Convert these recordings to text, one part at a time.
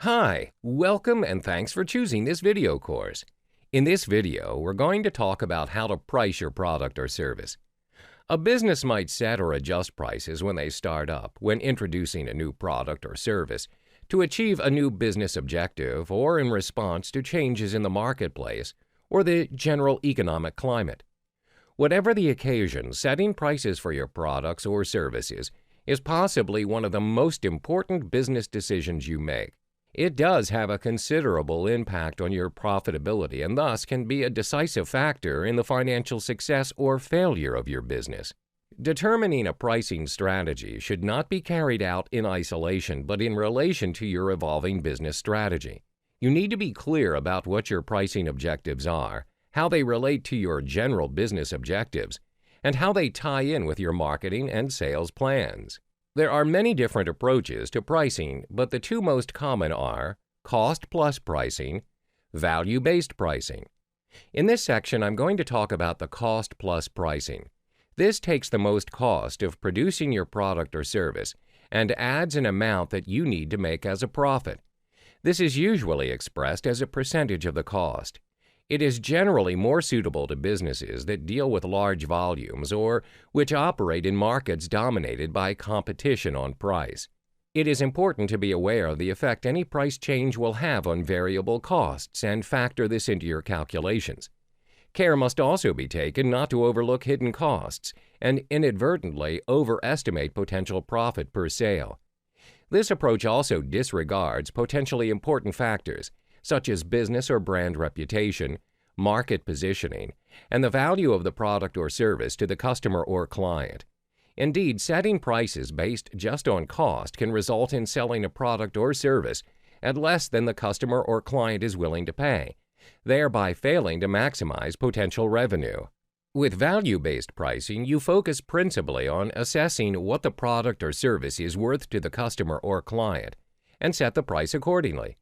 Hi, welcome and thanks for choosing this video course. In this video, we're going to talk about how to price your product or service. A business might set or adjust prices when they start up, when introducing a new product or service, to achieve a new business objective or in response to changes in the marketplace or the general economic climate. Whatever the occasion, setting prices for your products or services is possibly one of the most important business decisions you make. It does have a considerable impact on your profitability and thus can be a decisive factor in the financial success or failure of your business. Determining a pricing strategy should not be carried out in isolation but in relation to your evolving business strategy. You need to be clear about what your pricing objectives are, how they relate to your general business objectives, and how they tie in with your marketing and sales plans. There are many different approaches to pricing, but the two most common are cost-plus pricing, value-based pricing. In this section, I'm going to talk about the cost-plus pricing. This takes the most cost of producing your product or service and adds an amount that you need to make as a profit. This is usually expressed as a percentage of the cost. It is generally more suitable to businesses that deal with large volumes or which operate in markets dominated by competition on price. It is important to be aware of the effect any price change will have on variable costs and factor this into your calculations. Care must also be taken not to overlook hidden costs and inadvertently overestimate potential profit per sale. This approach also disregards potentially important factors such as business or brand reputation, market positioning, and the value of the product or service to the customer or client. Indeed, setting prices based just on cost can result in selling a product or service at less than the customer or client is willing to pay, thereby failing to maximize potential revenue. With value-based pricing, you focus principally on assessing what the product or service is worth to the customer or client and set the price accordingly.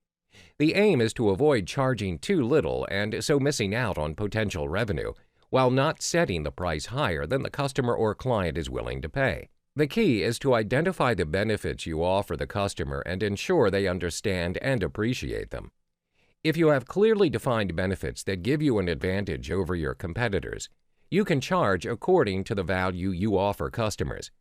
The aim is to avoid charging too little and so missing out on potential revenue, while not setting the price higher than the customer or client is willing to pay. The key is to identify the benefits you offer the customer and ensure they understand and appreciate them. If you have clearly defined benefits that give you an advantage over your competitors, you can charge according to the value you offer customers.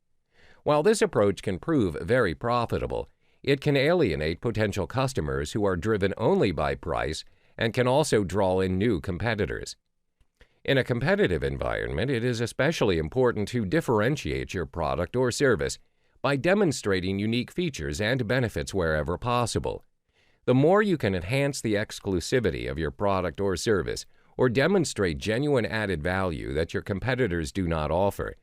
While this approach can prove very profitable, it can alienate potential customers who are driven only by price and can also draw in new competitors. In a competitive environment, it is especially important to differentiate your product or service by demonstrating unique features and benefits wherever possible. The more you can enhance the exclusivity of your product or service or demonstrate genuine added value that your competitors do not offer,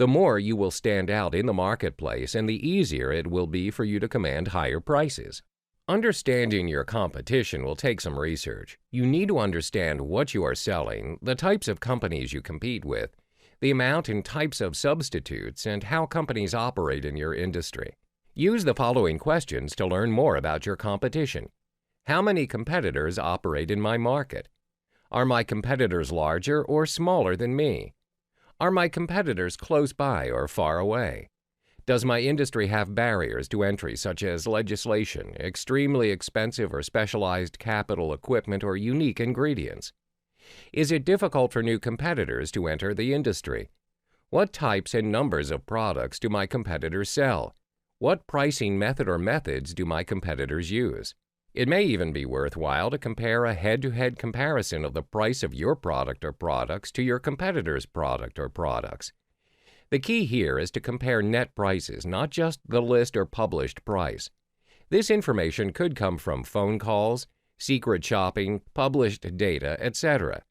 the more you will stand out in the marketplace and the easier it will be for you to command higher prices. Understanding your competition will take some research. You need to understand what you are selling, the types of companies you compete with, the amount and types of substitutes, and how companies operate in your industry. Use the following questions to learn more about your competition. How many competitors operate in my market? Are my competitors larger or smaller than me? Are my competitors close by or far away? Does my industry have barriers to entry such as legislation, extremely expensive or specialized capital equipment, or unique ingredients? Is it difficult for new competitors to enter the industry? What types and numbers of products do my competitors sell? What pricing method or methods do my competitors use? It may even be worthwhile to compare a head-to-head comparison of the price of your product or products to your competitor's product or products. The key here is to compare net prices, not just the list or published price. This information could come from phone calls, secret shopping, published data, etc.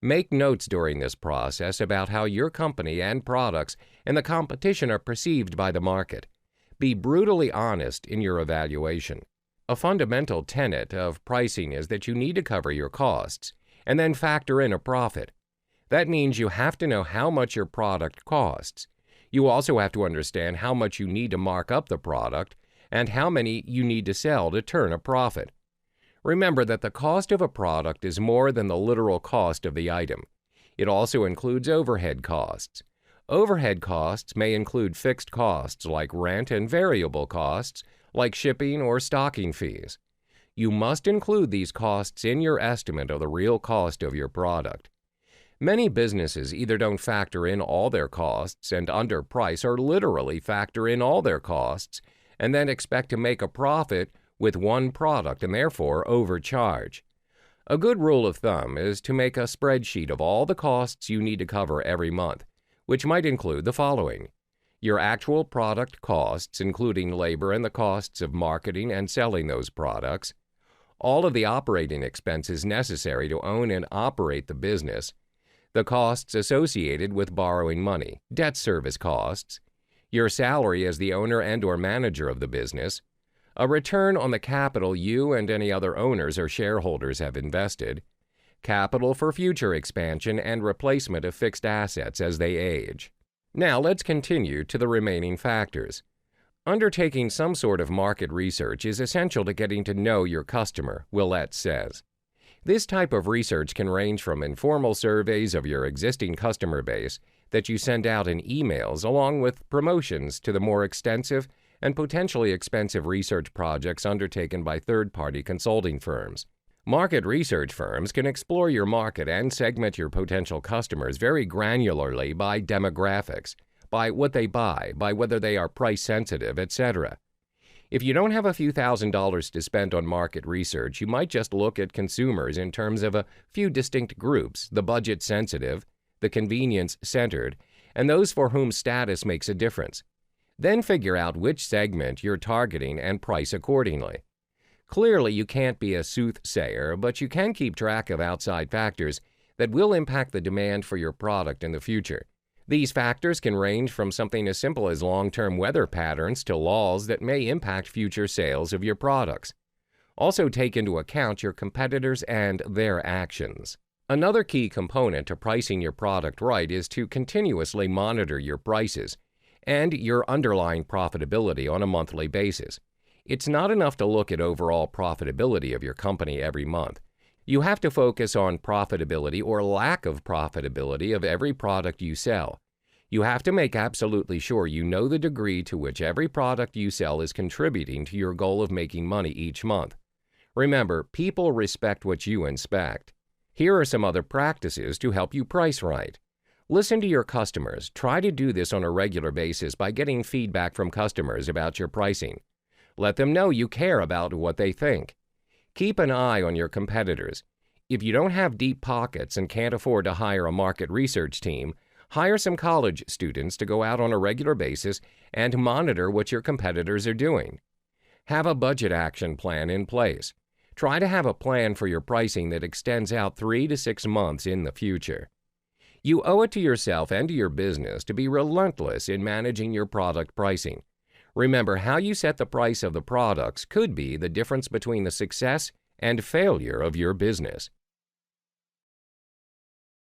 Make notes during this process about how your company and products and the competition are perceived by the market. Be brutally honest in your evaluation. A fundamental tenet of pricing is that you need to cover your costs and then factor in a profit. That means you have to know how much your product costs. You also have to understand how much you need to mark up the product and how many you need to sell to turn a profit. Remember that the cost of a product is more than the literal cost of the item. It also includes overhead costs. Overhead costs may include fixed costs like rent and variable costs like shipping or stocking fees. You must include these costs in your estimate of the real cost of your product. Many businesses either don't factor in all their costs and underprice, or literally factor in all their costs and then expect to make a profit with one product and therefore overcharge. A good rule of thumb is to make a spreadsheet of all the costs you need to cover every month, which might include the following: your actual product costs, including labor and the costs of marketing and selling those products, all of the operating expenses necessary to own and operate the business, the costs associated with borrowing money, debt service costs, your salary as the owner and/or manager of the business, a return on the capital you and any other owners or shareholders have invested, capital for future expansion and replacement of fixed assets as they age. Now let's continue to the remaining factors. Undertaking some sort of market research is essential to getting to know your customer, Willett says. This type of research can range from informal surveys of your existing customer base that you send out in emails, along with promotions, to the more extensive and potentially expensive research projects undertaken by third-party consulting firms. Market research firms can explore your market and segment your potential customers very granularly by demographics, by what they buy, by whether they are price-sensitive, etc. If you don't have a few $1,000s to spend on market research, you might just look at consumers in terms of a few distinct groups: the budget-sensitive, the convenience-centered, and those for whom status makes a difference. Then figure out which segment you're targeting and price accordingly. Clearly, you can't be a soothsayer, but you can keep track of outside factors that will impact the demand for your product in the future. These factors can range from something as simple as long-term weather patterns to laws that may impact future sales of your products. Also take into account your competitors and their actions. Another key component to pricing your product right is to continuously monitor your prices and your underlying profitability on a monthly basis. It's not enough to look at overall profitability of your company every month. You have to focus on profitability or lack of profitability of every product you sell. You have to make absolutely sure you know the degree to which every product you sell is contributing to your goal of making money each month. Remember, people respect what you inspect. Here are some other practices to help you price right. Listen to your customers. Try to do this on a regular basis by getting feedback from customers about your pricing. Let them know you care about what they think. Keep an eye on your competitors. If you don't have deep pockets and can't afford to hire a market research team, hire some college students to go out on a regular basis and monitor what your competitors are doing. Have a budget action plan in place. Try to have a plan for your pricing that extends out 3 to 6 months in the future. You owe it to yourself and to your business to be relentless in managing your product pricing. Remember, how you set the price of the products could be the difference between the success and failure of your business.